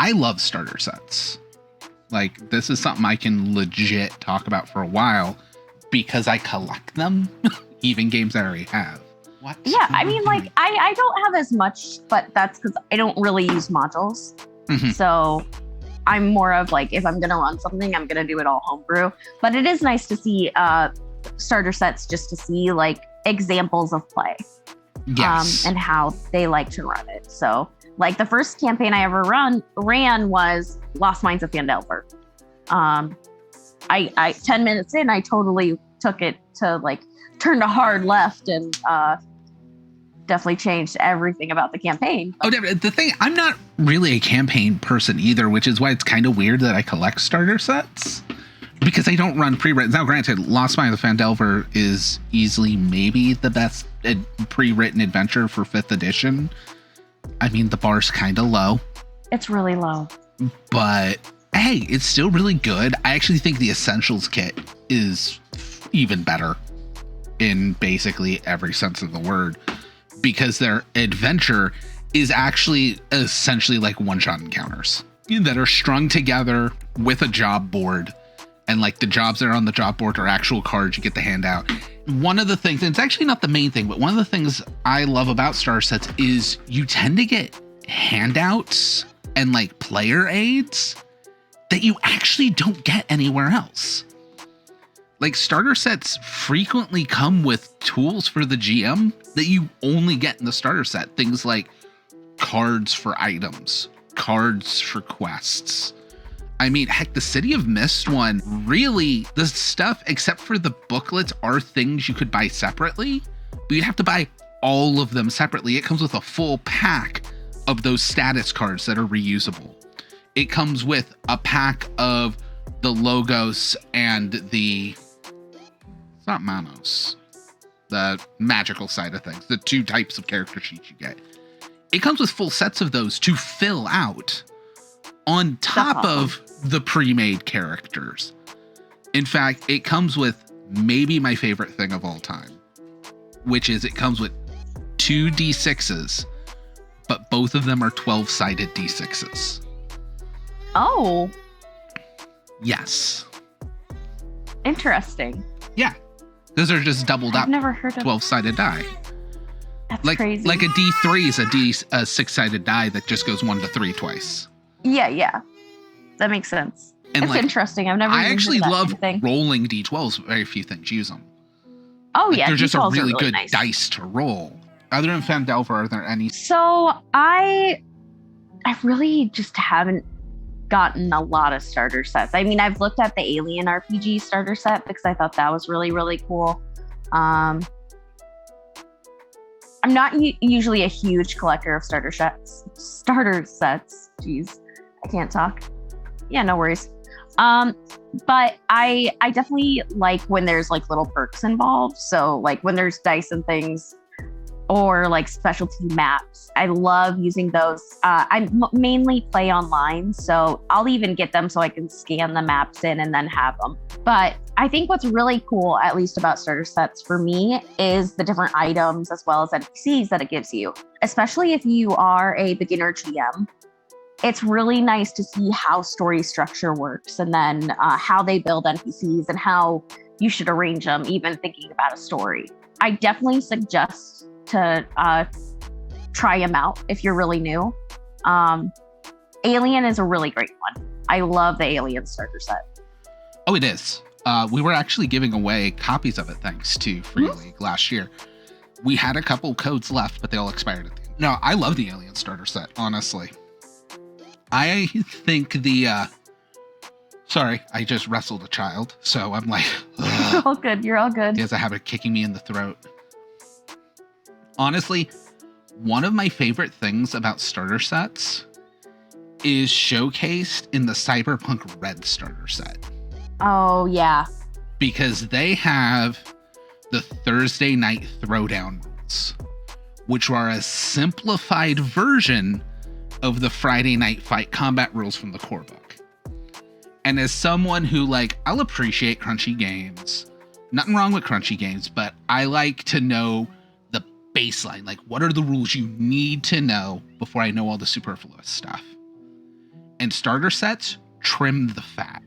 I love starter sets. Like, this is something I can legit talk about for a while because I collect them, even games that I already have. What? Yeah, I mean, like, I don't have as much, but that's because I don't really use modules. Mm-hmm. So I'm more of like, if I'm going to run something, I'm going to do it all homebrew. But it is nice to see starter sets just to see like examples of play. Yes. And how they like to run it. So like the first campaign I ever ran was Lost Mines of Phandelver. I 10 minutes in, I totally took it to like turned a hard left and definitely changed everything about the campaign. Oh, the thing, I'm not really a campaign person either, which is why it's kind of weird that I collect starter sets because I don't run pre-written. Now, granted, Lost Mines of Phandelver is easily maybe the best pre-written adventure for 5th edition. I mean, the bar's kind of low. It's really low. But hey, it's still really good. I actually think the Essentials kit is even better in basically every sense of the word because their adventure is actually essentially like one-shot encounters that are strung together with a job board. And like the jobs that are on the job board are actual cards you get to hand out. One of the things, and it's actually not the main thing, but one of the things I love about starter sets is you tend to get handouts and like player aids that you actually don't get anywhere else. Like starter sets frequently come with tools for the GM that you only get in the starter set. Things like cards for items, cards for quests. I mean, heck, the City of Mist one, really, the stuff, except for the booklets, are things you could buy separately, but you'd have to buy all of them separately. It comes with a full pack of those status cards that are reusable. It comes with a pack of the logos and the, it's not Manos, the magical side of things, the 2 types of character sheets you get. It comes with full sets of those to fill out on top of the pre-made characters. In fact, it comes with maybe my favorite thing of all time, which is it comes with 2 D6s, but both of them are 12-sided D6s. Oh. Yes. Interesting. Yeah. Those are just doubled up. I've never heard of 12-sided die. That's like, crazy. Like a D3 is a 6-sided die that just goes 1 to 3 twice. Yeah. That makes sense. And it's like, interesting. I've never. I actually love thing. rolling D12s. Very few things use them. Oh like, yeah, they're just a really good nice dice to roll. Other than Phandelver, are there any? So I really just haven't gotten a lot of starter sets. I mean, I've looked at the Alien RPG starter set because I thought that was really, really cool. I'm not usually a huge collector of starter sets. Jeez, I can't talk. Yeah, no worries. But I definitely like when there's like little perks involved. So like when there's dice and things, or like specialty maps. I love using those. I mainly play online, so I'll even get them so I can scan the maps in and then have them. But I think what's really cool, at least about starter sets for me, is the different items as well as NPCs that it gives you. Especially if you are a beginner GM, it's really nice to see how story structure works and then how they build NPCs and how you should arrange them, even thinking about a story. I definitely suggest to try them out if you're really new. Alien is a really great one. I love the Alien starter set. Oh, it is. We were actually giving away copies of it thanks to Free League last year. We had a couple codes left, but they all expired at the end. No, I love the Alien starter set, honestly. I think the... Sorry, I just wrestled a child, so I'm like... You're all good. You're all good. He has a habit of kicking me in the throat. Honestly, one of my favorite things about starter sets is showcased in the Cyberpunk Red starter set. Oh, yeah. Because they have the Thursday night throwdown rules, which are a simplified version of the Friday night fight combat rules from the core book. And as someone who, like, I'll appreciate crunchy games. Nothing wrong with crunchy games, but I like to know the baseline. Like, what are the rules you need to know before I know all the superfluous stuff? and starter sets trim the fat.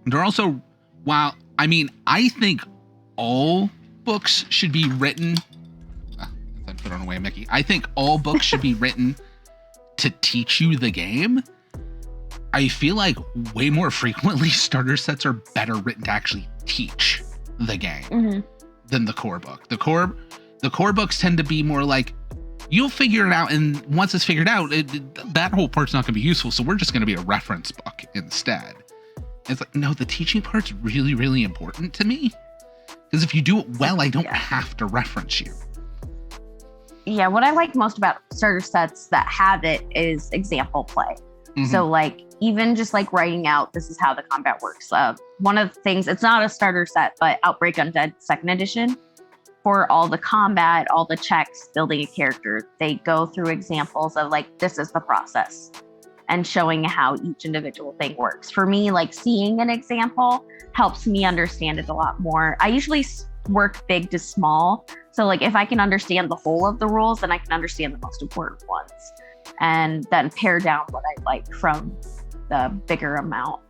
They're also, I think all books should be written. Then put on away, Mickey. I think all books should be written to teach you the game. I feel like way more frequently starter sets are better written to actually teach the game than the core book. The core books tend to be more like, you'll figure it out, and once it's figured out, that whole part's not going to be useful, so we're just going to be a reference book instead. It's like, no, the teaching part's really, really important to me, because if you do it well, I don't have to reference you. Yeah, what I like most about starter sets that have it is example play. So like, even just like writing out, this is how the combat works. One of the things, it's not a starter set, but Outbreak Undead 2nd edition, for all the combat, all the checks, building a character, they go through examples of like, this is the process, and showing how each individual thing works. For me, like seeing an example helps me understand it a lot more. I usually work big to small. So like, if I can understand the whole of the rules, then I can understand the most important ones, and then pare down what I like from the bigger amount.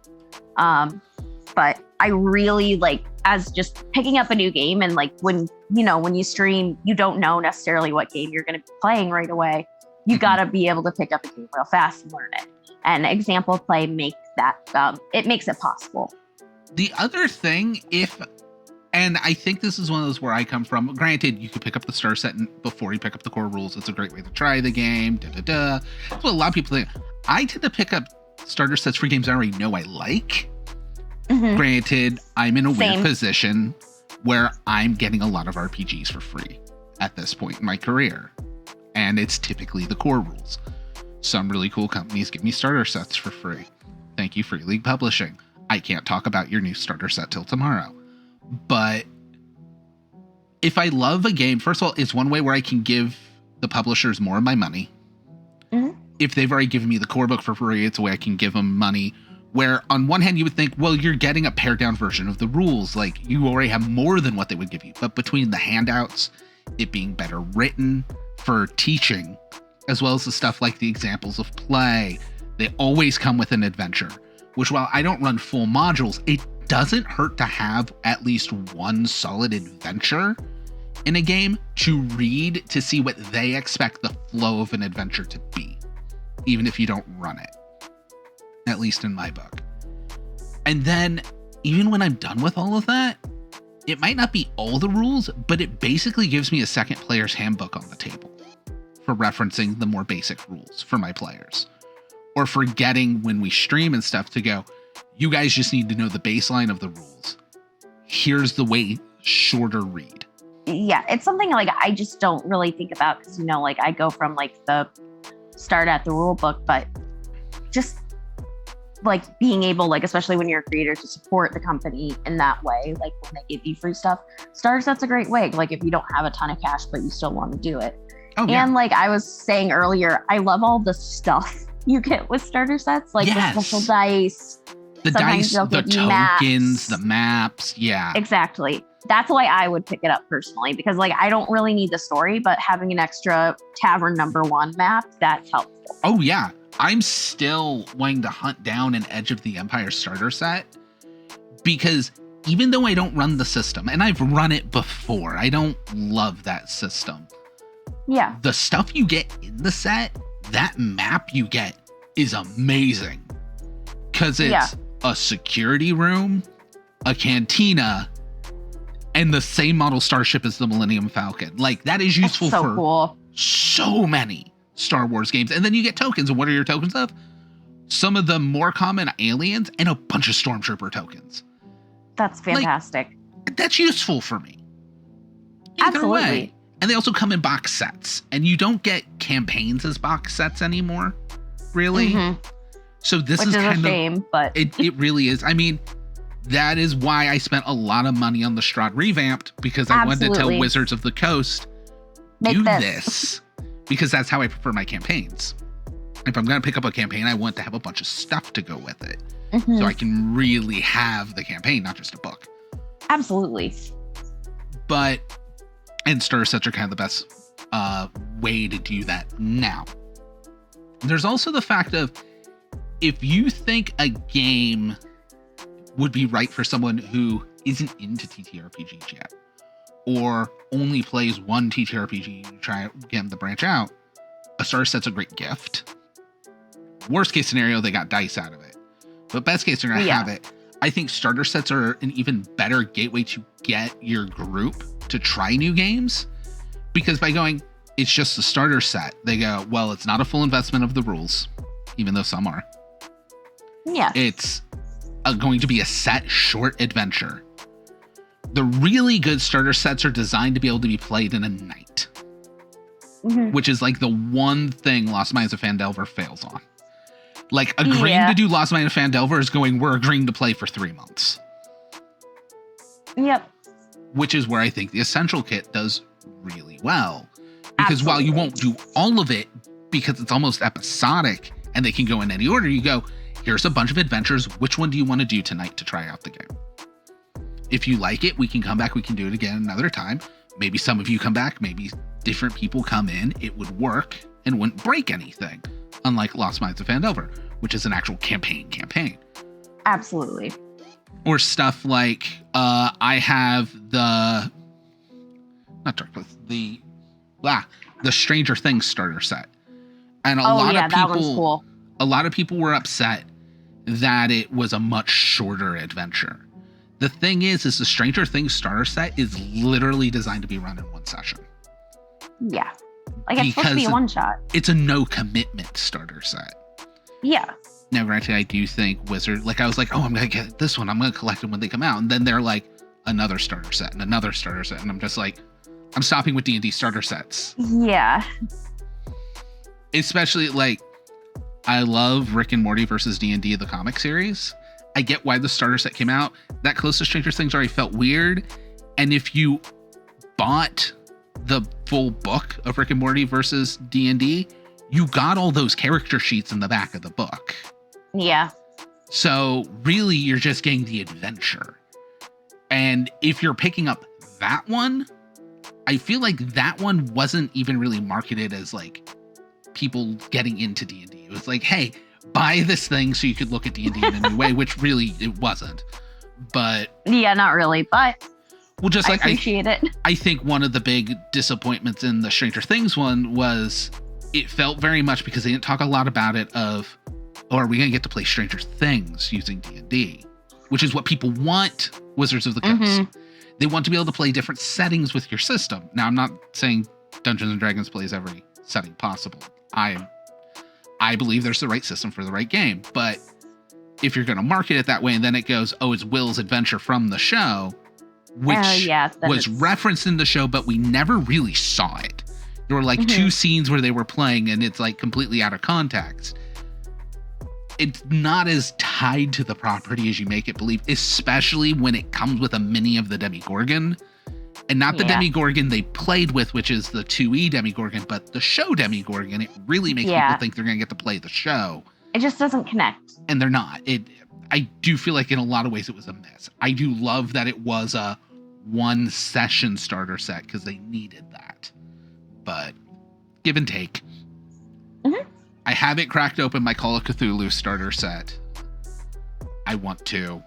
But I really like, as just picking up a new game, and like when you stream, you don't know necessarily what game you're going to be playing right away. You got to be able to pick up a game real fast and learn it. And example play makes that, it makes it possible. The other thing, and I think this is one of those where I come from, granted, you could pick up the starter set before you pick up the core rules. It's a great way to try the game. That's what a lot of people think. I tend to pick up starter sets for games I already know I like. Granted, I'm in a weird position where I'm getting a lot of RPGs for free at this point in my career. And it's typically the core rules. Some really cool companies give me starter sets for free. Thank you, Free League Publishing. I can't talk about your new starter set till tomorrow. But if I love a game, first of all, it's one way where I can give the publishers more of my money. If they've already given me the core book for free, it's a way I can give them money. Where on one hand, you would think, well, you're getting a pared down version of the rules. Like, you already have more than what they would give you. But between the handouts, it being better written for teaching, as well as the stuff like the examples of play, they always come with an adventure. Which, while I don't run full modules, it doesn't hurt to have at least one solid adventure in a game to read to see what they expect the flow of an adventure to be, even if you don't run it. At least in my book. And then, even when I'm done with all of that, it might not be all the rules, but it basically gives me a second player's handbook on the table for referencing the more basic rules for my players. Or for getting, when we stream and stuff, to go, you guys just need to know the baseline of the rules. Here's the way, shorter read. Yeah, it's something like I just don't really think about, because, like I go from like the start at the rule book, but just like being able, like, especially when you're a creator, to support the company in that way, like when they give you free stuff. Starter set's a great way, like if you don't have a ton of cash but you still want to do it. And like I was saying earlier, I love all the stuff you get with starter sets, like the special dice, the dice, the tokens, the maps. Exactly. That's why I would pick it up personally, because like I don't really need the story, but having an extra Tavern #1 map, that's helpful. Oh yeah, I'm still wanting to hunt down an Edge of the Empire starter set, because even though I don't run the system, and I've run it before, I don't love that system. Yeah. The stuff you get in the set, that map you get, is amazing. Because it's a security room, a cantina, and the same model starship as the Millennium Falcon. Like, that is useful for so many Star Wars games. And then you get tokens. And what are your tokens of? Some of the more common aliens and a bunch of Stormtrooper tokens. That's fantastic. Like, that's useful for me. Absolutely. Way. And they also come in box sets. And you don't get campaigns as box sets anymore, really. So this is kind of a shame, but it really is. I mean, that is why I spent a lot of money on the Strahd Revamped, because I wanted to tell Wizards of the Coast, do this, because that's how I prefer my campaigns. If I'm going to pick up a campaign, I want to have a bunch of stuff to go with it, so I can really have the campaign, not just a book. Absolutely. But, and starter sets are kind of the best way to do that now. There's also the fact of, if you think a game would be right for someone who isn't into TTRPGs yet, or only plays one TTRPG and try to get them to branch out, a starter set's a great gift. Worst case scenario, they got dice out of it. But best case, they're going to have it. I think starter sets are an even better gateway to get your group to try new games. Because by going, it's just a starter set, they go, well, it's not a full investment of the rules, even though some are. Yeah. It's going to be a set short adventure. The really good starter sets are designed to be able to be played in a night, which is like the one thing Lost Minds of Phandelver fails on. Like agreeing to do Lost Minds of Phandelver is going, we're agreeing to play for 3 months. Yep. Which is where I think the Essential Kit does really well. Because while you won't do all of it, because it's almost episodic and they can go in any order, you go, here's a bunch of adventures. Which one do you want to do tonight to try out the game? If you like it, we can come back. We can do it again another time. Maybe some of you come back. Maybe different people come in. It would work and wouldn't break anything. Unlike Lost Minds of Phandelver, which is an actual campaign. Absolutely. Or stuff like, I have the... Not Dark Place. The Stranger Things starter set. And a lot of people... that one's cool. A lot of people were upset that it was a much shorter adventure. The thing is the Stranger Things starter set is literally designed to be run in one session. Yeah. Like, it's supposed to be a one-shot. It's a no-commitment starter set. Yeah. Now, granted, I do think Wizard... Like, I was like, oh, I'm going to get this one. I'm going to collect them when they come out. And then they're like, another starter set and another starter set. And I'm just like, I'm stopping with D&D starter sets. Yeah. Especially, like, I love Rick and Morty versus D&D, the comic series. I get why the starter set came out. That close to Stranger Things already felt weird. And if you bought the full book of Rick and Morty versus D&D, you got all those character sheets in the back of the book. Yeah. So really, you're just getting the adventure. And if you're picking up that one, I feel like that one wasn't even really marketed as like people getting into D&D. It was like, hey, buy this thing so you could look at D&D in a new way, which really it wasn't. But yeah, not really, but well, just like I appreciate it. I think one of the big disappointments in the Stranger Things one was it felt very much, because they didn't talk a lot about it, of, oh, are we going to get to play Stranger Things using D&D? Which is what people want Wizards of the Coast. They want to be able to play different settings with your system. Now, I'm not saying Dungeons and Dragons plays every setting possible. I believe there's the right system for the right game. But if you're going to market it that way, and then it goes, oh, it's Will's adventure from the show, which was referenced in the show, but we never really saw it. There were like 2 scenes where they were playing, and it's like completely out of context. It's not as tied to the property as you make it believe, especially when it comes with a mini of the Demigorgon. And not the Demigorgon they played with, which is the 2E Demigorgon, but the show Demigorgon. It really makes people think they're going to get to play the show. It just doesn't connect. And they're not. I do feel like in a lot of ways it was a miss. I do love that it was a 1-session starter set because they needed that. But give and take. I haven't cracked open my Call of Cthulhu starter set. I want to.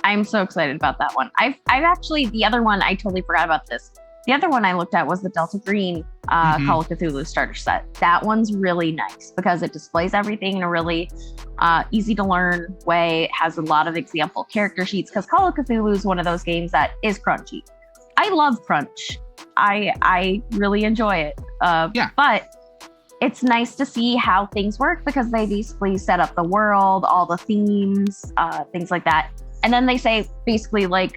I'm so excited about that one. I've actually, the other one, I totally forgot about this. The other one I looked at was the Delta Green Call of Cthulhu starter set. That one's really nice because it displays everything in a really easy to learn way. It has a lot of example character sheets because Call of Cthulhu is one of those games that is crunchy. I love crunch. I really enjoy it. But it's nice to see how things work because they basically set up the world, all the themes, things like that. And then they say basically like,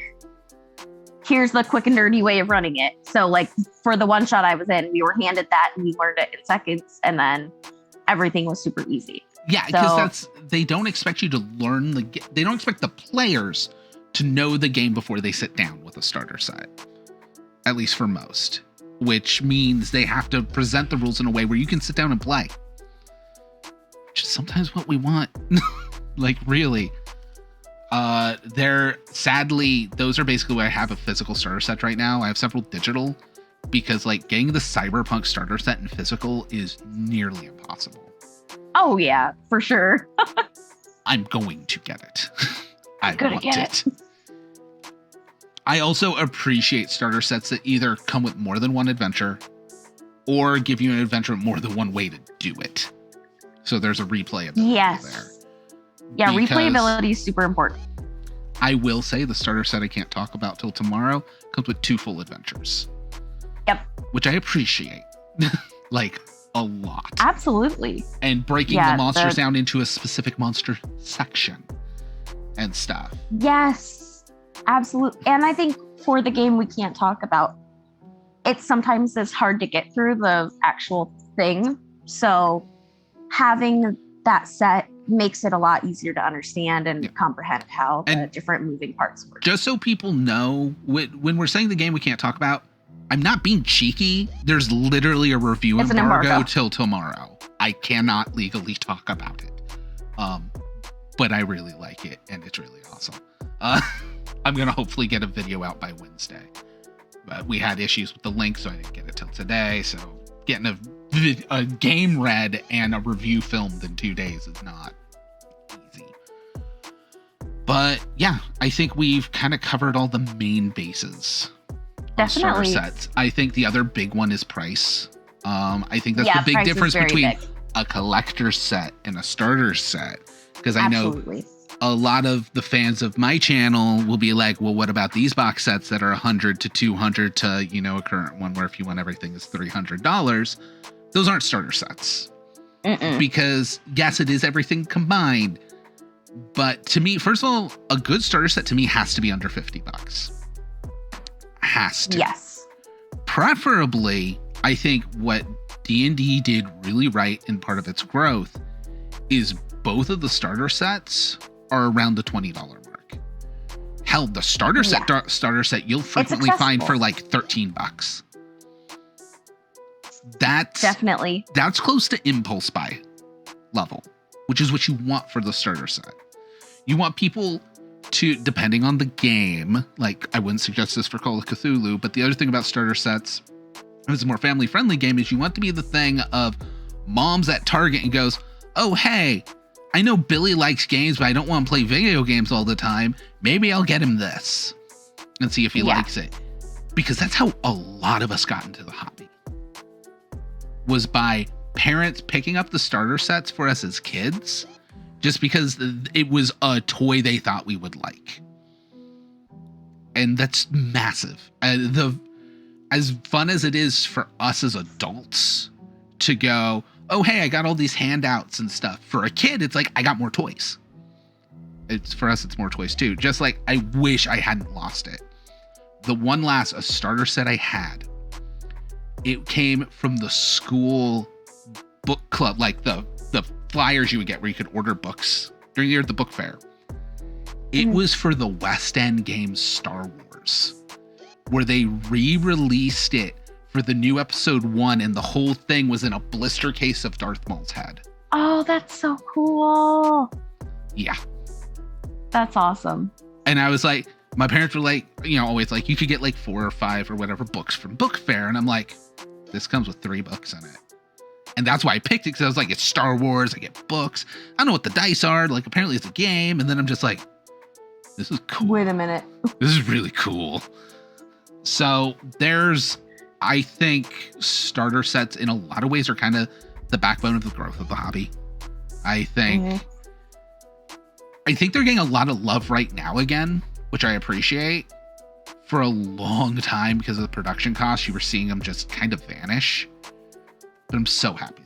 here's the quick and dirty way of running it. So like for the one shot I was in, we were handed that and we learned it in seconds, and then everything was super easy. Yeah, because they don't expect you to learn they don't expect the players to know the game before they sit down with a starter set. At least for most. Which means they have to present the rules in a way where you can sit down and play. Which is sometimes what we want. Like, really. Sadly, those are basically where I have a physical starter set right now. I have several digital because, like, getting the Cyberpunk starter set in physical is nearly impossible. Oh, yeah, for sure. I'm going to get it. I Gonna want get it. I also appreciate starter sets that either come with more than one adventure or give you an adventure with more than one way to do it. So there's a replayability there. Yes. Yeah, Because replayability is super important. I will say the starter set I can't talk about till tomorrow comes with 2 full adventures. Yep. Which I appreciate. Like a lot. Absolutely. And breaking the monsters down into a specific monster section and stuff. Yes, absolutely. And I think for the game we can't talk about, it's sometimes it's hard to get through the actual thing. So having that set makes it a lot easier to understand and comprehend how the different moving parts work. Just so people know, when we're saying the game we can't talk about, I'm not being cheeky. There's literally a review embargo till tomorrow. I cannot legally talk about it. But I really like it, and it's really awesome. I'm going to hopefully get a video out by Wednesday. But we had issues with the link, so I didn't get it till today. So getting a game read and a review filmed in 2 days is not easy. But yeah, I think we've kind of covered all the main bases. Starter sets. I think the other big one is price. I think that's the big difference between a collector set and a starter set. Because I know a lot of the fans of my channel will be like, well, what about these box sets that are $100 to $200 to, you know, a current one where if you want everything is $300. Those aren't starter sets. Because yes, it is everything combined. But to me, first of all, a good starter set to me has to be under $50. Has to. Yes. Preferably, I think what D&D did really right in part of its growth is both of the starter sets are around the $20 mark. Hell, the starter set you'll frequently find for like $13. That's close to impulse buy level, which is what you want for the starter set. You want people to, depending on the game, like I wouldn't suggest this for Call of Cthulhu, but the other thing about starter sets, if it's a more family-friendly game, is you want to be the thing of mom's at Target and goes, oh, hey, I know Billy likes games, but I don't want to play video games all the time. Maybe I'll get him this and see if he likes it. Because that's how a lot of us got into the hobby. Was by parents picking up the starter sets for us as kids, just because it was a toy they thought we would like. And that's massive. As fun as it is for us as adults to go, oh, hey, I got all these handouts and stuff. For a kid, it's like, I got more toys. For us, it's more toys too. Just like, I wish I hadn't lost it. The one last starter set I had, it came from the school book club, like the flyers you would get where you could order books during the year at the book fair. It was for the West End games Star Wars, where they re-released it for the new episode 1, and the whole thing was in a blister case of Darth Maul's head. Oh, that's so cool. Yeah. That's awesome. And I was like, my parents were like, you know, always like, you could get like 4 or 5 or whatever books from book fair. And I'm like, this comes with 3 books in it. And that's why I picked it, because I was like, it's Star Wars, I get books. I don't know what the dice are. Like, apparently it's a game. And then I'm just like, this is cool. Wait a minute. This is really cool. So there's, I think, starter sets in a lot of ways are kind of the backbone of the growth of the hobby. I think they're getting a lot of love right now again, which I appreciate. For a long time, because of the production costs, you were seeing them just kind of vanish. But I'm so happy